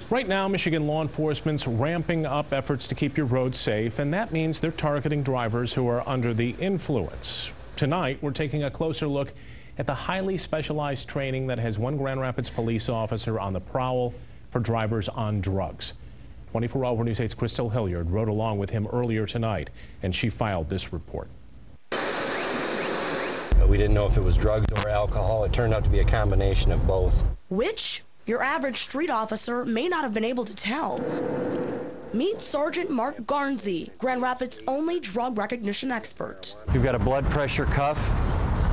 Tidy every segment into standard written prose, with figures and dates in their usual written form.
Right now, Michigan law enforcement's ramping up efforts to keep your roads safe, and that means they're targeting drivers who are under the influence. Tonight, we're taking a closer look at the highly specialized training that has one Grand Rapids police officer on the prowl for drivers on drugs. 24-Hour News 8's Crystal Hilliard rode along with him earlier tonight, and she filed this report. We didn't know if it was drugs or alcohol. It turned out to be a combination of both. Which your average street officer may not have been able to tell. Meet Sergeant Mark Garnsey, Grand Rapids' only drug recognition expert. You've got a blood pressure cuff,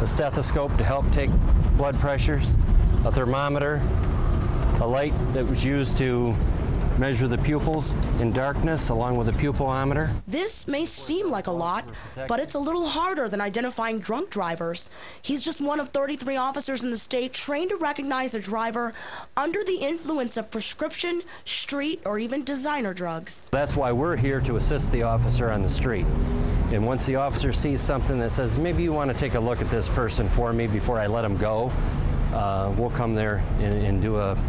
a stethoscope to help take blood pressures, a thermometer, a light that was used to measure the pupils in darkness, along with a pupilometer. This may seem like a lot, but it's a little harder than identifying drunk drivers. He's just one of 33 officers in the state trained to recognize a driver under the influence of prescription, street, or even designer drugs. That's why we're here to assist the officer on the street. And once the officer sees something that says, maybe you want to take a look at this person for me before I let him go, we'll come there and do a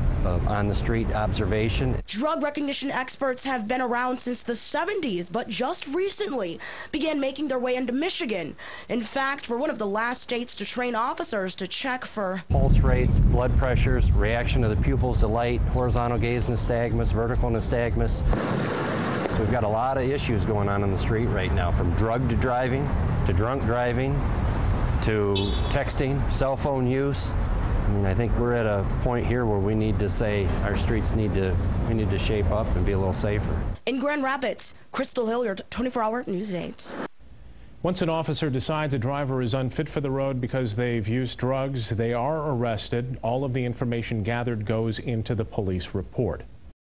on-the-street observation. Drug recognition experts have been around since the 70s, but just recently began making their way into Michigan. In fact, we're one of the last states to train officers to check for pulse rates, blood pressures, reaction of the pupils to light, horizontal gaze nystagmus, vertical nystagmus. So we've got a lot of issues going on the street right now, from drug to driving, to drunk driving, to texting, cell phone use. I mean, I think we're at a point here where we need to say our streets we need to shape up and be a little safer. In Grand Rapids, Crystal Hilliard, 24-Hour News 8. Once an officer decides a driver is unfit for the road because they've used drugs, they are arrested. All of the information gathered goes into the police report.